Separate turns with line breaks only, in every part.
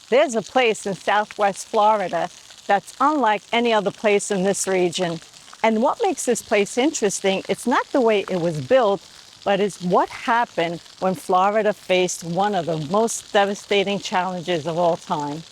There's a place in Southwest Florida that's unlike any other place in this region. And what makes this place interesting, it's not the way it was built, but it's what happened when Florida faced one of the most devastating challenges of all time.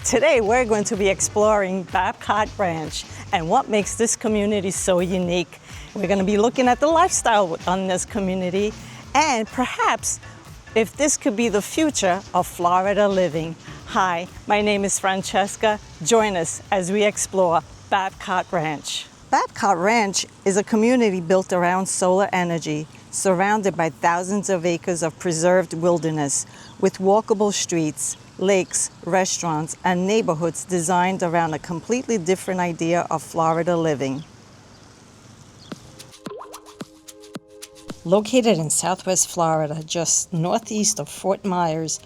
Today, we're going to be exploring Babcock Ranch and what makes this community so unique. We're going to be looking at the lifestyle on this community and perhaps if this could be the future of Florida living. Hi, my name is Francesca. Join us as we explore Babcock Ranch. Babcock Ranch is a community built around solar energy, surrounded by thousands of acres of preserved wilderness with walkable streets, lakes, restaurants, and neighborhoods designed around a completely different idea of Florida living. Located in Southwest Florida, just northeast of Fort Myers,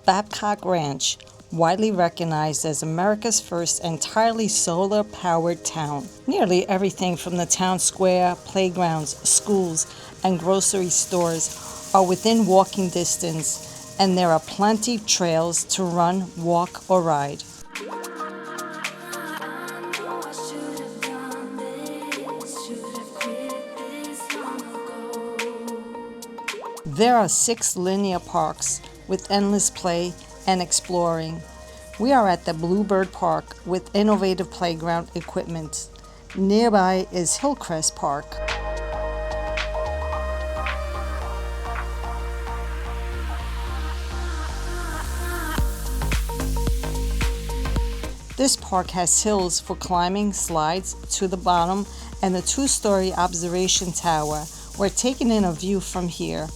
Babcock Ranch, widely recognized as America's first entirely solar-powered town. Nearly everything from the town square, playgrounds, schools, and grocery stores are within walking distance, and there are plenty of trails to run, walk, or ride. There are 6 linear parks with endless play and exploring. We are at the Bluebird Park with innovative playground equipment. Nearby is Hillcrest Park. This park has hills for climbing, slides to the bottom, and a 2-story observation tower. We're taking in a view from here.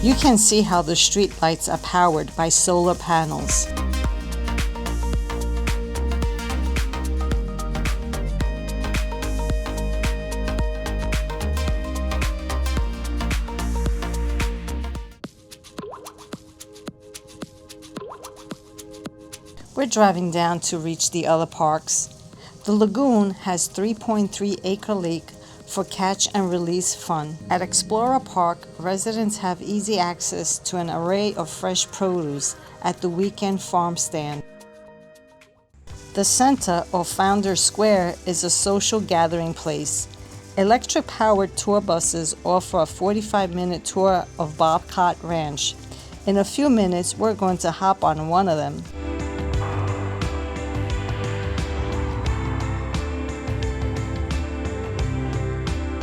You can see how the street lights are powered by solar panels. We're driving down to reach the other parks. The lagoon has 3.3-acre lake for catch and release fun. At Explorer Park, residents have easy access to an array of fresh produce at the weekend farm stand. The center, or Founders Square, is a social gathering place. Electric-powered tour buses offer a 45-minute tour of Babcock Ranch. In a few minutes, we're going to hop on one of them.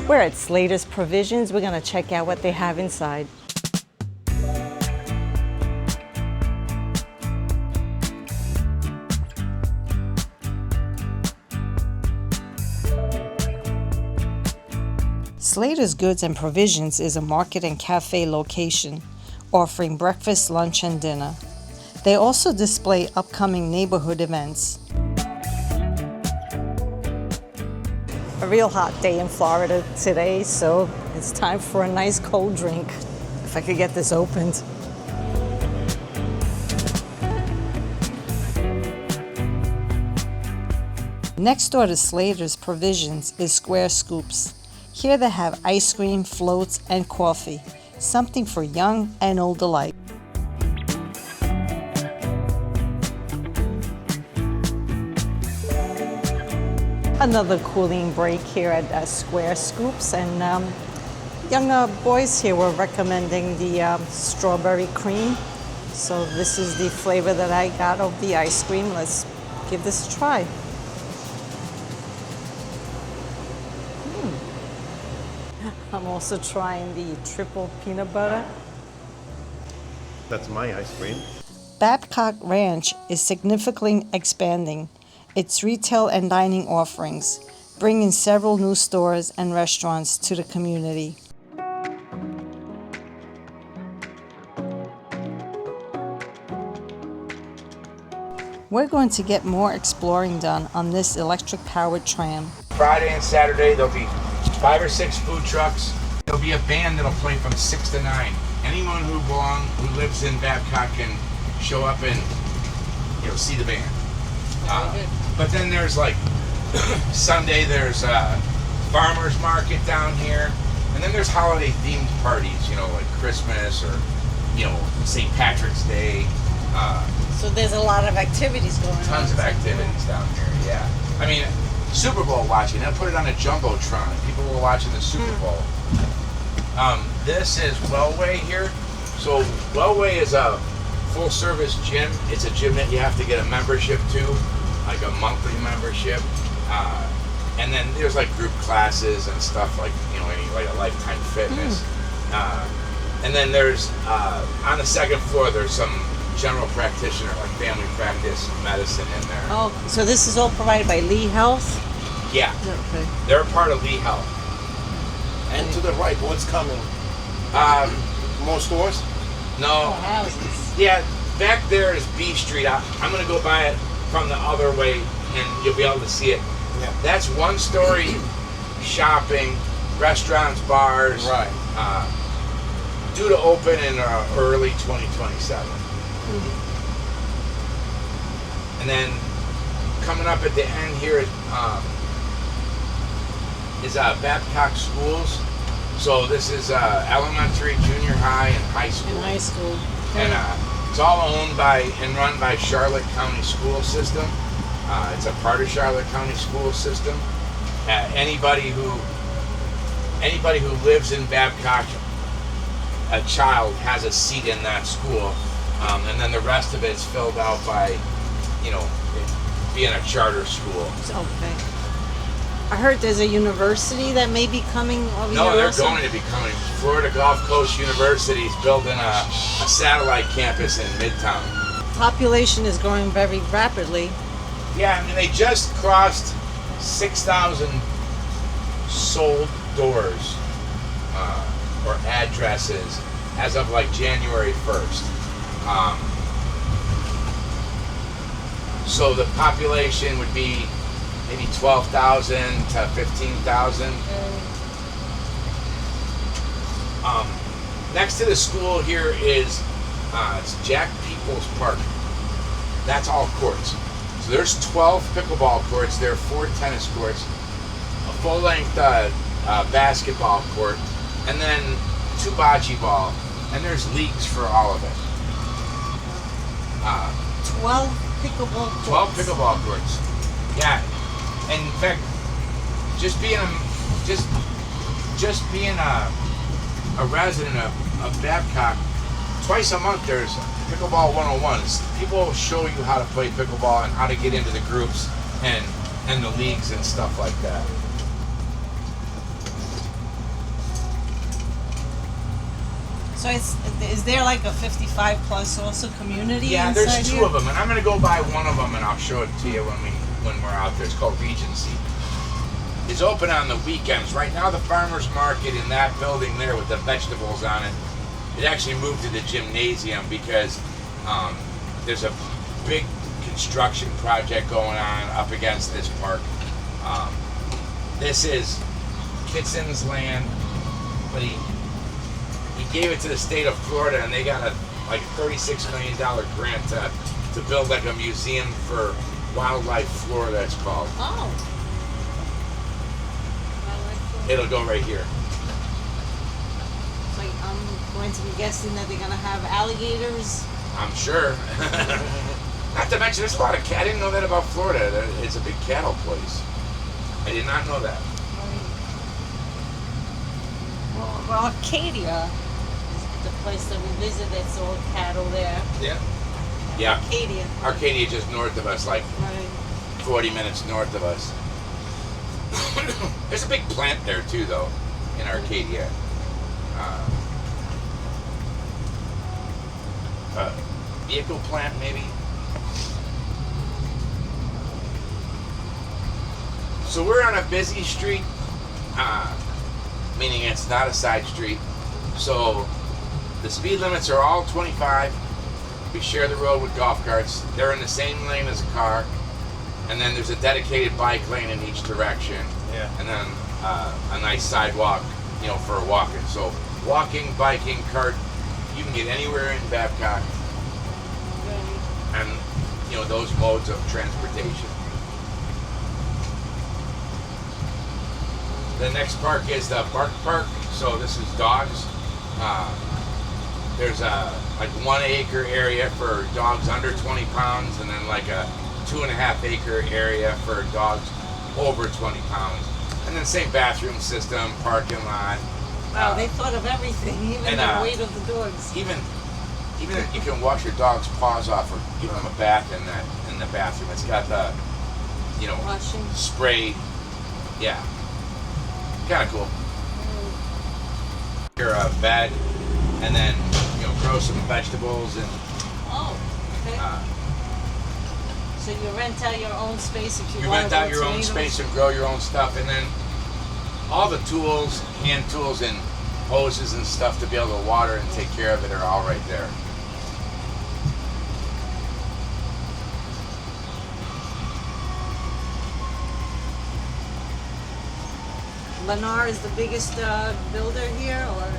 We're at Slater's Provisions. We're going to check out what they have inside. Slater's Goods and Provisions is a market and cafe location, offering breakfast, lunch, and dinner. They also display upcoming neighborhood events. A real hot day in Florida today, so it's time for a nice cold drink. If I could get this opened. Next door to Slater's Provisions is Square Scoops. Here they have ice cream, floats, and coffee, something for young and old alike. Another cooling break here at Square Scoops, and younger boys here were recommending the strawberry cream. So this is the flavor that I got of the ice cream. Let's give this a try. I'm also trying the triple peanut butter.
That's my ice cream.
Babcock Ranch is significantly expanding its retail and dining offerings, bringing several new stores and restaurants to the community. We're going to get more exploring done on this electric-powered tram.
Friday and Saturday, there'll be 5 or 6 food trucks. There'll be a band that'll play from 6 to 9. Anyone who lives in Babcock can show up and see the band. But then there's like Sunday, there's a farmer's market down here, and then there's holiday themed parties, like Christmas or St. Patrick's Day.
So there's a lot of activities going on.
Tons of activities down here, yeah. I mean, Super Bowl watching, they'll put it on a Jumbotron. People were watching the Super Bowl. This is Wellway here. So Wellway is a full service gym. It's a gym that you have to get a membership to, like a monthly membership. And then there's like group classes and stuff like, like a Lifetime Fitness. And then there's, on the second floor, there's some general practitioner, like family practice medicine in there.
Oh, so this is all provided by Lee Health?
Yeah.
Okay.
They're a part of Lee Health.
And to the right, what's coming? More stores?
No.
Houses.
Yeah, back there is B Street. I'm going to go by it from the other way, and you'll be able to see it.
Yeah.
That's one-story shopping, restaurants, bars.
Right.
Due to open in early 2027. And then coming up at the end here is Babcock Schools. So this is elementary, junior high, and high school.
In high school.
And it's all owned by and run by Charlotte County School System. It's a part of Charlotte County School System. Anybody who lives in Babcock, a child has a seat in that school, and then the rest of it's filled out by, being a charter school.
Okay. I heard there's a university that may be coming over
No,
here
they're
also?
going to be coming. Florida Gulf Coast University is building a satellite campus in Midtown.
Population is growing very rapidly.
Yeah, I mean, they just crossed 6,000 sold doors or addresses as of like January 1st. So the population would be maybe 12,000 to 15,000. Next to the school here is it's Jack Peoples Park. That's all courts. So there's 12 pickleball courts. There are 4 tennis courts, a full-length basketball court, and then 2 bocce ball. And there's leagues for all of it.
12 pickleball courts.
12 pickleball courts. Yeah. And in fact, just being a resident of Babcock, twice a month there's Pickleball 101s. People will show you how to play pickleball and how to get into the groups and the leagues and stuff like that.
So is there like a 55 plus also community?
Yeah, there's
inside
2
here?
of them, and I'm gonna go by one of them and I'll show it to you when we're out there. It's called Regency. It's open on the weekends. Right now, the farmer's market in that building there with the vegetables on it, it actually moved to the gymnasium because there's a big construction project going on up against this park. This is Kitson's land, but he gave it to the state of Florida, and they got a $36 million grant to build like a museum for wildlife Florida, it's called.
Oh.
It'll go right here.
So I'm going to be guessing that they're going to have alligators.
I'm sure. Not to mention, there's a lot of I didn't know that about Florida. It's a big cattle place. I did not know that.
Well, Arcadia is the place that we visited. It's all cattle there.
Yeah. Yeah.
Arcadia.
Arcadia just north of us, like
Right.
40 minutes north of us. There's a big plant there too, though, in Arcadia. vehicle plant, maybe. So we're on a busy street, meaning it's not a side street. So the speed limits are all 25. We share the road with golf carts. They're in the same lane as a car. And then there's a dedicated bike lane in each direction.
Yeah.
And then a nice sidewalk, you know, for walking. So walking, biking, cart, you can get anywhere in Babcock. And, you know, those modes of transportation. The next park is the Bark Park. So this is dogs. There's a like 1 acre area for dogs under 20 pounds, and then like a 2.5 acre area for dogs over 20 pounds. And then same bathroom system, parking lot.
Wow, they thought of everything, even the weight of the dogs.
Even you can wash your dog's paws off or give them a bath in the bathroom. It's got the, you know,
Washing.
spray. Yeah, kind of cool. Your bed, and then, you know, grow some vegetables and.
Oh, okay. So you rent out your own space if you want to
rent out your own space and grow your own stuff, and then all the tools, hand tools and hoses and stuff to be able to water and take care of it are all right there.
Lennar is the biggest builder here, or?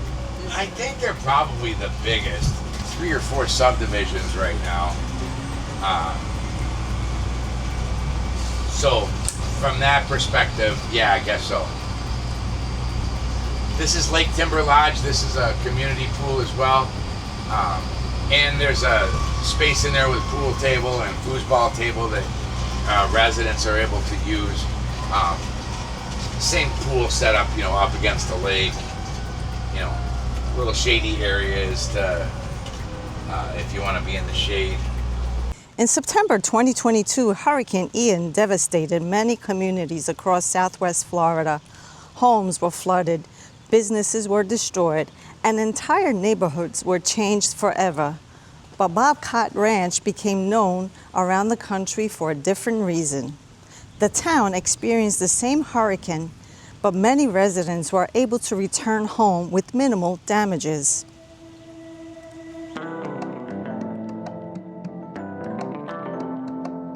I think they're probably the biggest. 3 or 4 subdivisions right now. So from that perspective, yeah, I guess so. This is Lake Timber Lodge. This is a community pool as well. And there's a space in there with a pool table and foosball table that residents are able to use. Same pool setup, you know, up against the lake. You know, little shady areas to, if you want to be in the shade.
In September 2022, Hurricane Ian devastated many communities across southwest Florida. Homes were flooded, businesses were destroyed, and entire neighborhoods were changed forever. But Babcock Ranch became known around the country for a different reason. The town experienced the same hurricane, but many residents were able to return home with minimal damages.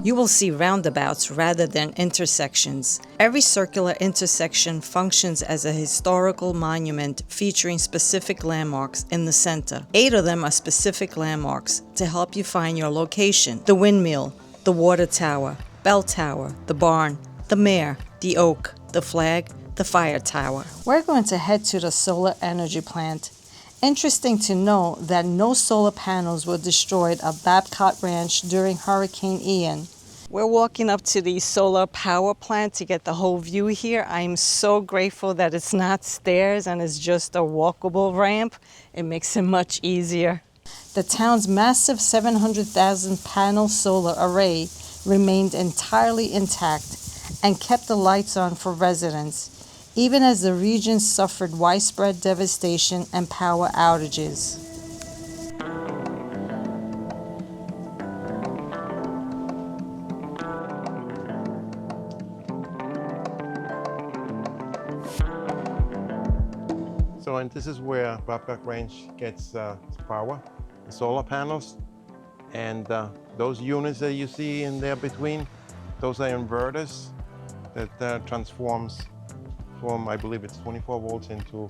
You will see roundabouts rather than intersections. Every circular intersection functions as a historical monument featuring specific landmarks in the center. 8 of them are specific landmarks to help you find your location: the windmill, the water tower, bell tower, the barn, the mare, the oak, the flag, the fire tower. We're going to head to the solar energy plant. Interesting to know that no solar panels were destroyed at Babcock Ranch during Hurricane Ian. We're walking up to the solar power plant to get the whole view here. I'm so grateful that it's not stairs and it's just a walkable ramp. It makes it much easier. The town's massive 700,000 panel solar array remained entirely intact and kept the lights on for residents, even as the region suffered widespread devastation and power outages.
So, and this is where Babcock Ranch gets its power, the solar panels. And those units that you see in there between, those are inverters that transforms from, I believe it's 24 volts into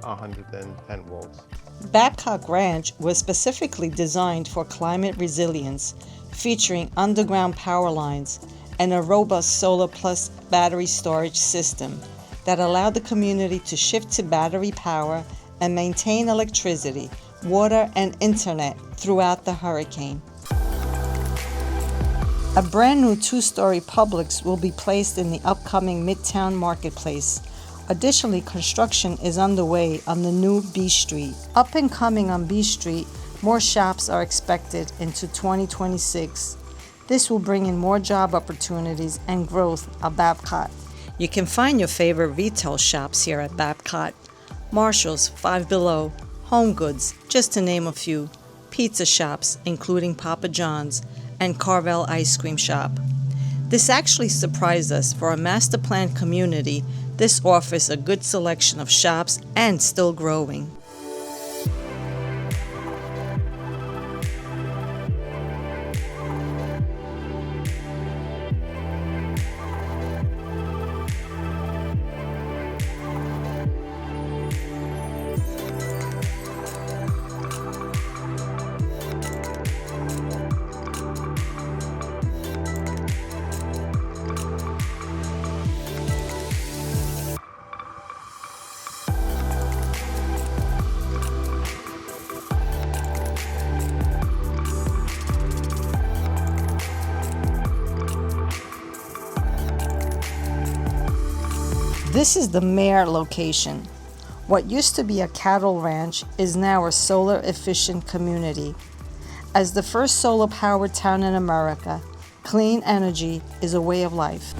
110 volts.
Babcock Ranch was specifically designed for climate resilience, featuring underground power lines and a robust solar plus battery storage system that allowed the community to shift to battery power and maintain electricity, water, and internet throughout the hurricane. A brand new 2-story Publix will be placed in the upcoming Midtown Marketplace. Additionally, construction is underway on the new B Street. Up and coming on B Street, more shops are expected into 2026. This will bring in more job opportunities and growth at Babcock. You can find your favorite retail shops here at Babcock: Marshall's, Five Below, Home Goods, just to name a few. pizza shops, including Papa John's and Carvel Ice Cream Shop. This actually surprised us. For a master plan community, this offers a good selection of shops and still growing. This is the Mare location. What used to be a cattle ranch is now a solar efficient community. As the first solar powered town in America, clean energy is a way of life.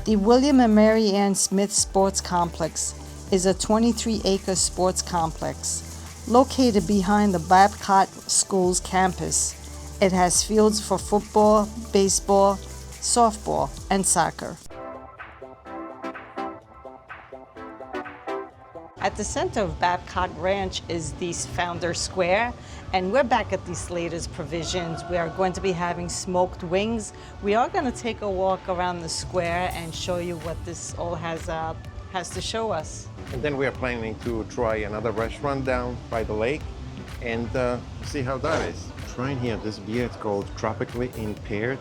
The William and Mary Ann Smith Sports Complex is a 23-acre sports complex located behind the Babcock School's campus. It has fields for football, baseball, softball, and soccer. At the center of Babcock Ranch is the Founder Square, and we're back at the Slater's Provisions. We are going to be having smoked wings. We are going to take a walk around the square and show you what this all has to show us.
And then we are planning to try another restaurant down by the lake and see how that is. Trying here this beer, it's called Tropically Impaired.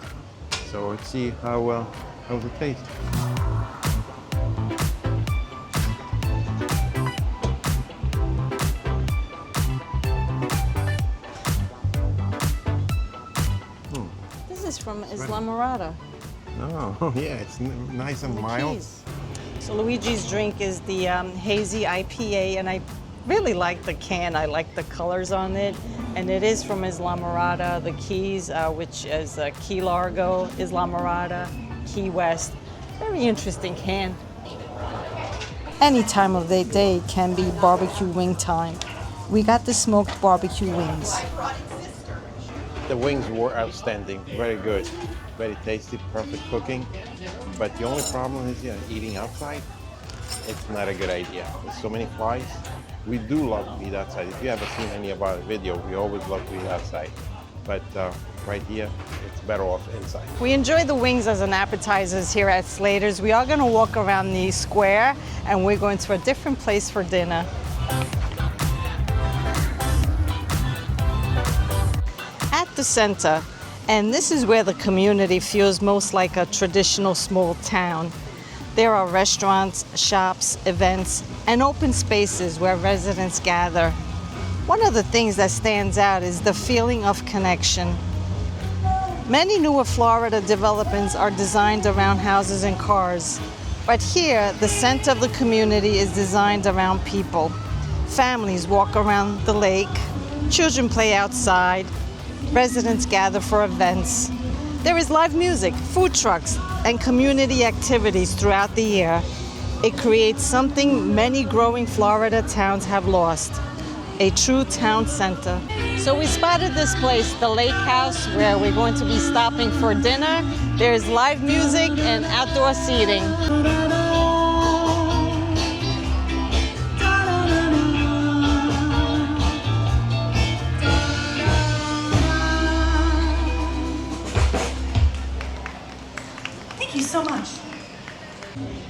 So let's see how it tastes.
This is from Islamorada.
Oh, yeah, it's nice and mild.
Keys. So Luigi's drink is the hazy IPA, and I really like the can. I like the colors on it, and it is from Islamorada, the Keys, which is Key Largo, Islamorada, Key West. Very interesting can. Any time of the day can be barbecue wing time. We got the smoked barbecue wings.
The wings were outstanding, very good, very tasty, perfect cooking. But the only problem is, eating outside, it's not a good idea. There's so many flies. We do love to eat outside. If you haven't seen any of our video, we always love to eat outside. But right here, it's better off inside.
We enjoy the wings as an appetizers here at Slater's. We are going to walk around the square, and we're going to a different place for dinner. At the center, and this is where the community feels most like a traditional small town. There are restaurants, shops, events, and open spaces where residents gather. One of the things that stands out is the feeling of connection. Many newer Florida developments are designed around houses and cars, but here, the center of the community is designed around people. Families walk around the lake, children play outside, residents gather for events. There is live music, food trucks, and community activities throughout the year. It creates something many growing Florida towns have lost, a true town center. So we spotted this place, the Lake House, where we're going to be stopping for dinner. There's live music and outdoor seating. Thank you so much.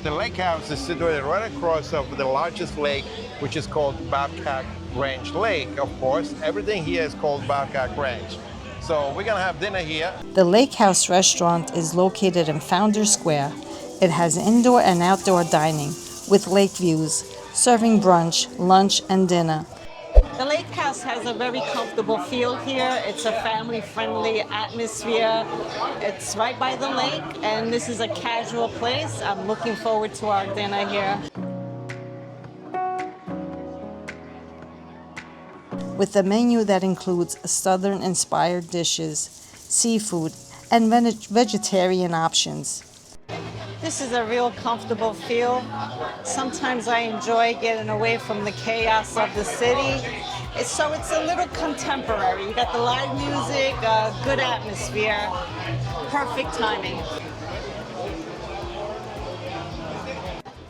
The lake house is situated right across of the largest lake, which is called Babcock Ranch Lake. Of course, everything here is called Babcock Ranch. So we're gonna have dinner here.
The Lake House restaurant is located in Founder Square. It has indoor and outdoor dining with lake views, serving brunch, lunch, and dinner. The Lake House has a very comfortable feel here. It's a family-friendly atmosphere. It's right by the lake, and this is a casual place. I'm looking forward to our dinner here. With a menu that includes Southern-inspired dishes, seafood, and vegetarian options. This This is a real comfortable feel. Sometimes I enjoy getting away from the chaos of the city. It's a little contemporary. You got the live music, good atmosphere, perfect timing.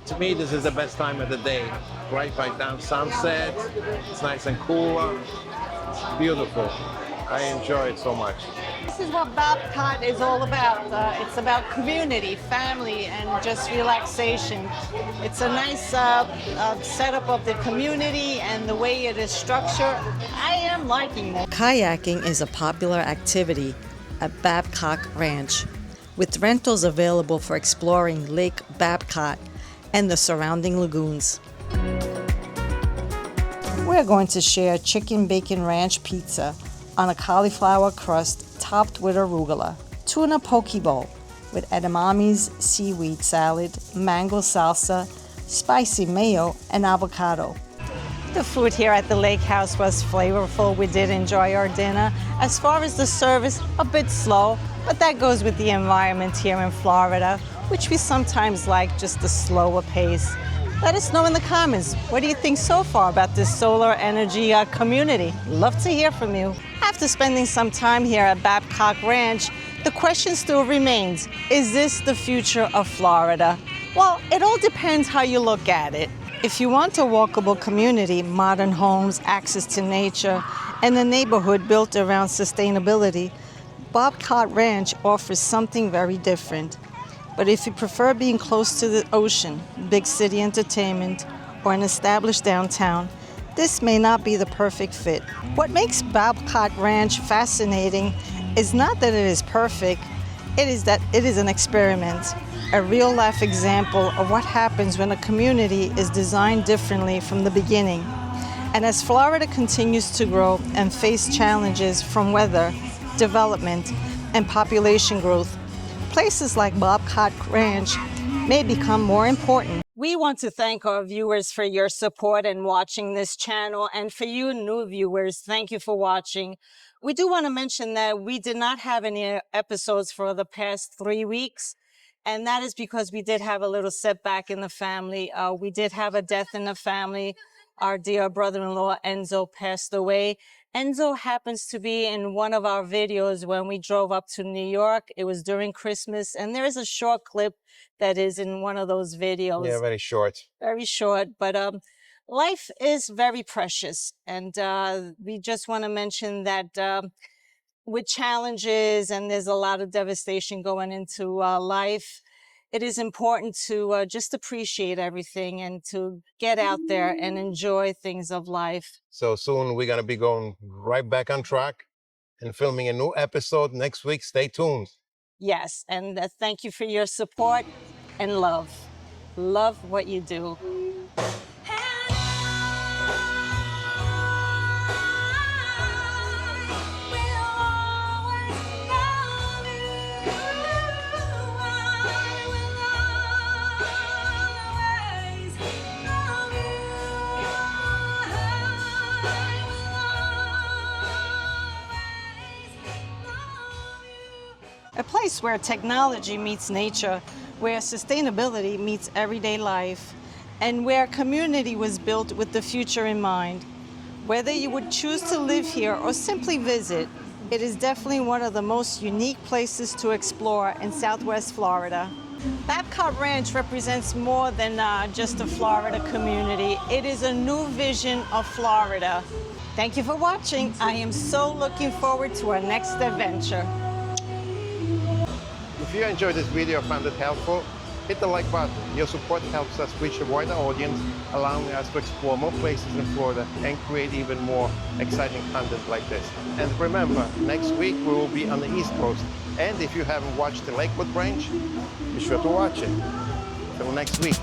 To me, this is the best time of the day. Right by down sunset, it's nice and cool, it's beautiful. I enjoy it so much.
This is what Babcock is all about. It's about community, family, and just relaxation. It's a nice setup of the community and the way it is structured. I am liking it. Kayaking is a popular activity at Babcock Ranch, with rentals available for exploring Lake Babcock and the surrounding lagoons. We're going to share chicken bacon ranch pizza on a cauliflower crust topped with arugula, tuna poke bowl with edamames, seaweed salad, mango salsa, spicy mayo, and avocado. The food here at the lake house was flavorful. We did enjoy our dinner. As far as the service, a bit slow, but that goes with the environment here in Florida, which we sometimes like just the slower pace. Let us know in the comments, what do you think so far about this solar energy community? Love to hear from you. After spending some time here at Babcock Ranch, the question still remains, is this the future of Florida? Well, it all depends how you look at it. If you want a walkable community, modern homes, access to nature, and a neighborhood built around sustainability, Babcock Ranch offers something very different. But if you prefer being close to the ocean, big city entertainment, or an established downtown, this may not be the perfect fit. What makes Babcock Ranch fascinating is not that it is perfect, it is that it is an experiment, a real-life example of what happens when a community is designed differently from the beginning. And as Florida continues to grow and face challenges from weather, development, and population growth, places like Babcock Ranch may become more important. We want to thank our viewers for your support and watching this channel, and for you new viewers, thank you for watching. We do want to mention that we did not have any episodes for the past 3 weeks, and that is because we did have a little setback in the family. We did have a death in the family. Our dear brother-in-law Enzo passed away. Enzo happens to be in one of our videos when we drove up to New York. It was during Christmas, and there is a short clip that is in one of those videos.
Yeah, very short.
Very short, but life is very precious, and we just want to mention that with challenges and there's a lot of devastation going into life, it is important to just appreciate everything and to get out there and enjoy things of life.
So soon we're going to be going right back on track and filming a new episode next week. Stay tuned.
Yes, and thank you for your support and love. Love what you do. A place where technology meets nature, where sustainability meets everyday life, and where community was built with the future in mind. Whether you would choose to live here or simply visit, it is definitely one of the most unique places to explore in Southwest Florida. Babcock Ranch represents more than just a Florida community. It is a new vision of Florida. Thank you for watching. I am so looking forward to our next adventure.
If you enjoyed this video or found it helpful, hit the like button. Your support helps us reach a wider audience, allowing us to explore more places in Florida and create even more exciting content like this. And remember, next week we will be on the East Coast. And if you haven't watched the Lakewood Ranch, be sure to watch it. Till next week.